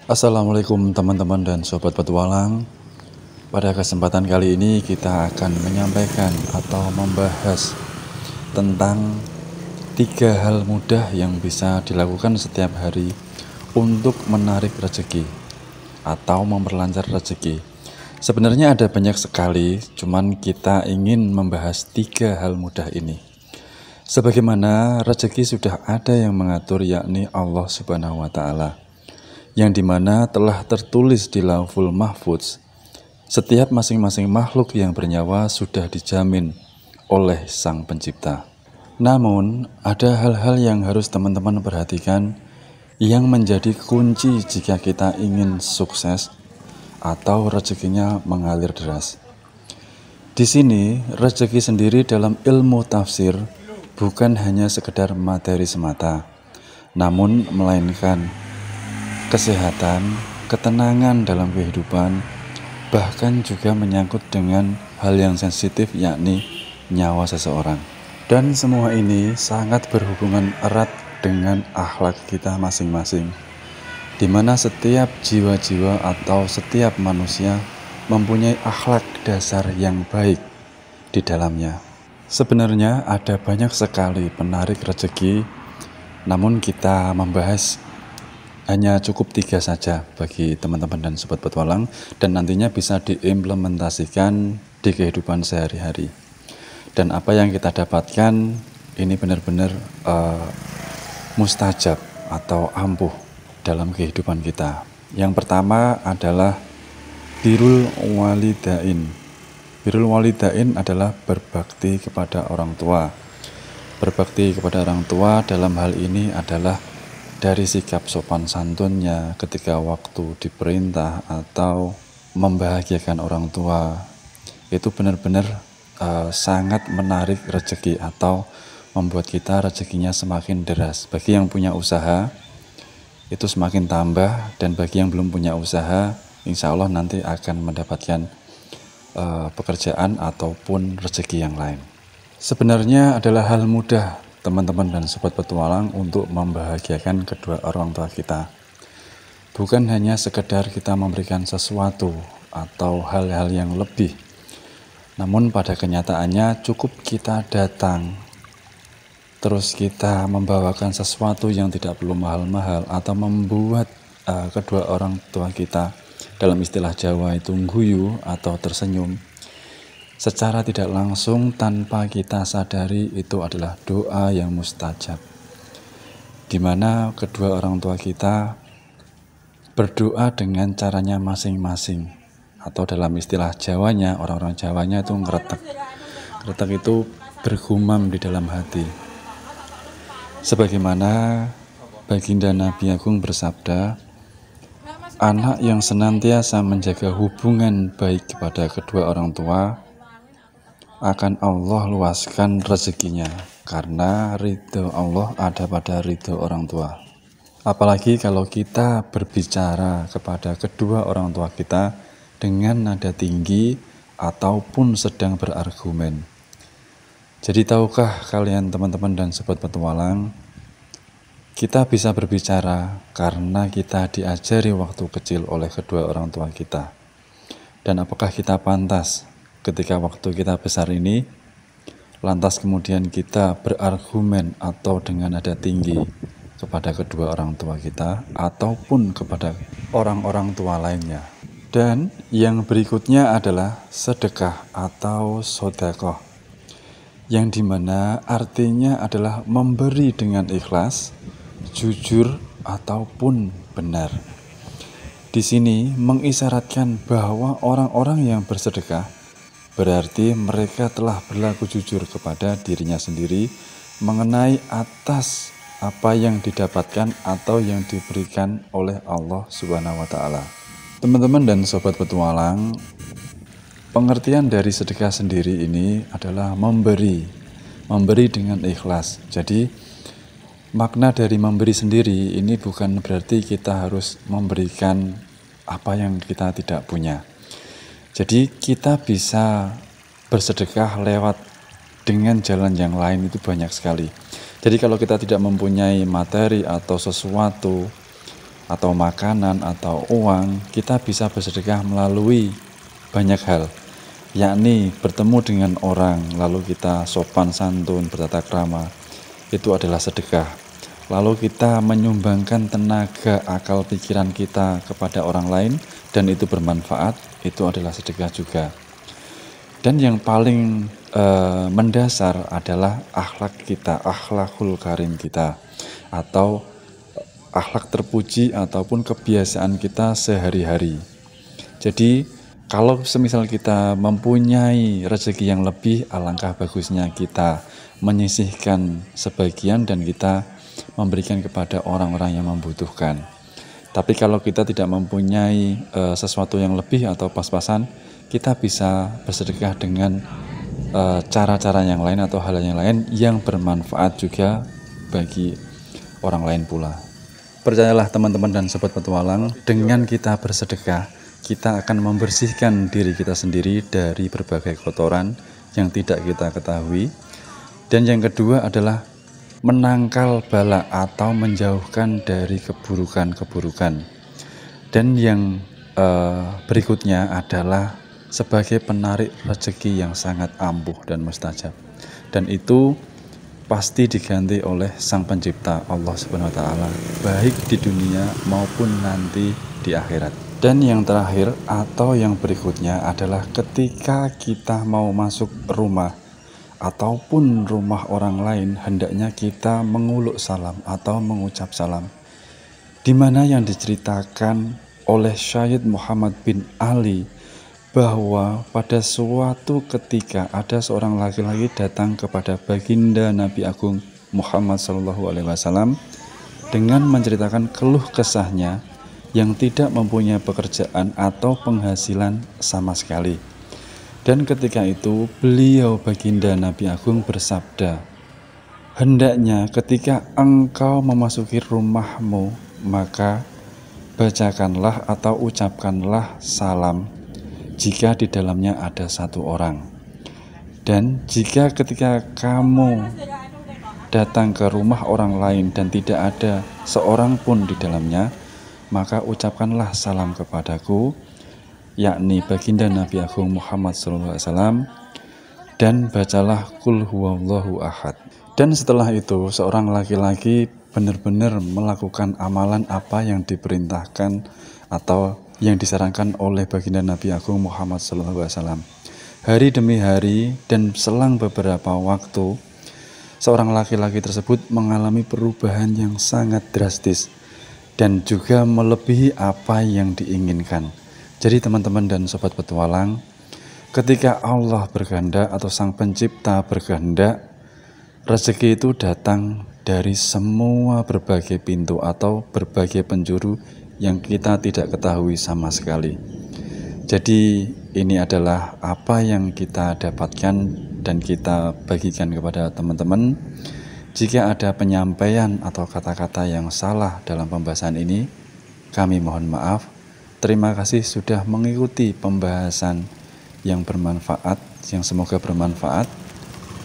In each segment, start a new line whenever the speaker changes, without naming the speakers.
Assalamualaikum teman-teman dan sobat petualang. Pada kesempatan kali ini kita akan menyampaikan atau membahas tentang 3 hal mudah yang bisa dilakukan setiap hari untuk menarik rezeki atau memperlancar rezeki. Sebenarnya ada banyak sekali, cuman kita ingin membahas 3 hal mudah ini. Sebagaimana rezeki sudah ada yang mengatur, yakni Allah Subhanahu wa Ta'ala, yang dimana telah tertulis di Lauhul Mahfudz, setiap masing-masing makhluk yang bernyawa sudah dijamin oleh Sang Pencipta. Namun, ada hal-hal yang harus teman-teman perhatikan yang menjadi kunci jika kita ingin sukses atau rezekinya mengalir deras. Di sini, rezeki sendiri dalam ilmu tafsir bukan hanya sekedar materi semata, namun melainkan kesehatan, ketenangan dalam kehidupan, bahkan juga menyangkut dengan hal yang sensitif, yakni nyawa seseorang. Dan semua ini sangat berhubungan erat dengan akhlak kita masing-masing, di mana setiap jiwa-jiwa atau setiap manusia mempunyai akhlak dasar yang baik di dalamnya. Sebenarnya ada banyak sekali penarik rezeki, namun kita membahas hanya cukup 3 saja bagi teman-teman dan sobat petualang, dan nantinya bisa diimplementasikan di kehidupan sehari-hari. Dan apa yang kita dapatkan ini benar-benar mustajab atau ampuh dalam kehidupan kita. Yang pertama adalah birrul walidain. Birrul walidain adalah berbakti kepada orang tua. Berbakti kepada orang tua dalam hal ini adalah dari sikap sopan santunnya ketika waktu diperintah atau membahagiakan orang tua. Itu benar-benar sangat menarik rezeki atau membuat kita rezekinya semakin deras. Bagi yang punya usaha itu semakin tambah, dan bagi yang belum punya usaha insya Allah nanti akan mendapatkan pekerjaan ataupun rezeki yang lain. Sebenarnya adalah hal mudah teman-teman dan sobat petualang untuk membahagiakan kedua orang tua kita. Bukan hanya sekedar kita memberikan sesuatu atau hal-hal yang lebih, namun pada kenyataannya cukup kita datang, terus kita membawakan sesuatu yang tidak perlu mahal-mahal atau membuat kedua orang tua kita, dalam istilah Jawa itu ngguyu atau tersenyum, secara tidak langsung tanpa kita sadari itu adalah doa yang mustajab, di mana kedua orang tua kita berdoa dengan caranya masing-masing, atau dalam istilah Jawanya, orang-orang Jawanya itu ngretek. Ngretek itu bergumam di dalam hati. Sebagaimana baginda Nabi Agung bersabda, anak yang senantiasa menjaga hubungan baik kepada kedua orang tua akan Allah luaskan rezekinya, karena ridho Allah ada pada ridho orang tua. Apalagi kalau kita berbicara kepada kedua orang tua kita dengan nada tinggi ataupun sedang berargumen. Jadi tahukah kalian teman-teman dan sobat petualang, kita bisa berbicara karena kita diajari waktu kecil oleh kedua orang tua kita. Dan apakah kita pantas ketika waktu kita besar ini, lantas kemudian kita berargumen atau dengan nada tinggi kepada kedua orang tua kita ataupun kepada orang-orang tua lainnya. Dan yang berikutnya adalah sedekah atau sodakoh, yang dimana artinya adalah memberi dengan ikhlas, jujur ataupun benar. Di sini mengisyaratkan bahwa orang-orang yang bersedekah berarti mereka telah berlaku jujur kepada dirinya sendiri mengenai atas apa yang didapatkan atau yang diberikan oleh Allah Subhanahu wa Ta'ala. Teman-teman dan sobat petualang, pengertian dari sedekah sendiri ini adalah memberi dengan ikhlas. Jadi makna dari memberi sendiri ini bukan berarti kita harus memberikan apa yang kita tidak punya. Jadi kita bisa bersedekah lewat dengan jalan yang lain, itu banyak sekali. Jadi kalau kita tidak mempunyai materi atau sesuatu atau makanan atau uang, kita bisa bersedekah melalui banyak hal, yakni bertemu dengan orang lalu kita sopan santun, bertata krama, itu adalah sedekah. Lalu kita menyumbangkan tenaga, akal, pikiran kita kepada orang lain dan itu bermanfaat, itu adalah sedekah juga. Dan yang paling mendasar adalah akhlak kita, akhlakul karim kita, atau akhlak terpuji ataupun kebiasaan kita sehari-hari. Jadi kalau semisal kita mempunyai rezeki yang lebih, alangkah bagusnya kita menyisihkan sebagian dan kita memberikan kepada orang-orang yang membutuhkan. Tapi kalau kita tidak mempunyai sesuatu yang lebih atau pas-pasan, kita bisa bersedekah dengan cara-cara yang lain atau hal yang lain yang bermanfaat juga bagi orang lain pula. Percayalah teman-teman dan sobat petualang, dengan kita bersedekah, kita akan membersihkan diri kita sendiri dari berbagai kotoran yang tidak kita ketahui. Dan yang kedua adalah menangkal bala atau menjauhkan dari keburukan-keburukan. Dan yang berikutnya adalah sebagai penarik rezeki yang sangat ampuh dan mustajab. Dan itu pasti diganti oleh Sang Pencipta Allah Subhanahu wa taala, baik di dunia maupun nanti di akhirat. Dan yang terakhir atau yang berikutnya adalah ketika kita mau masuk rumah ataupun rumah orang lain, hendaknya kita menguluk salam atau mengucap salam. Di mana yang diceritakan oleh Syed Muhammad bin Ali bahwa pada suatu ketika ada seorang laki-laki datang kepada baginda Nabi Agung Muhammad SAW dengan menceritakan keluh kesahnya yang tidak mempunyai pekerjaan atau penghasilan sama sekali. Dan ketika itu beliau baginda Nabi Agung bersabda, hendaknya ketika engkau memasuki rumahmu, maka bacakanlah atau ucapkanlah salam jika di dalamnya ada satu orang. Dan jika ketika kamu datang ke rumah orang lain dan tidak ada seorang pun di dalamnya, maka ucapkanlah salam kepadaku, yakni baginda Nabi Agung Muhammad SAW, dan bacalah Qul huwallahu ahad. Dan setelah itu seorang laki-laki benar-benar melakukan amalan apa yang diperintahkan atau yang disarankan oleh baginda Nabi Agung Muhammad SAW. Hari demi hari dan selang beberapa waktu, seorang laki-laki tersebut mengalami perubahan yang sangat drastis dan juga melebihi apa yang diinginkan. Jadi teman-teman dan sobat petualang, ketika Allah berkehendak atau Sang Pencipta berkehendak, rezeki itu datang dari semua berbagai pintu atau berbagai penjuru yang kita tidak ketahui sama sekali. Jadi ini adalah apa yang kita dapatkan dan kita bagikan kepada teman-teman. Jika ada penyampaian atau kata-kata yang salah dalam pembahasan ini, kami mohon maaf. Terima kasih sudah mengikuti pembahasan yang bermanfaat, yang semoga bermanfaat,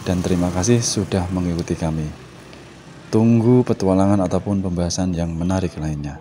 dan terima kasih sudah mengikuti kami. Tunggu petualangan ataupun pembahasan yang menarik lainnya.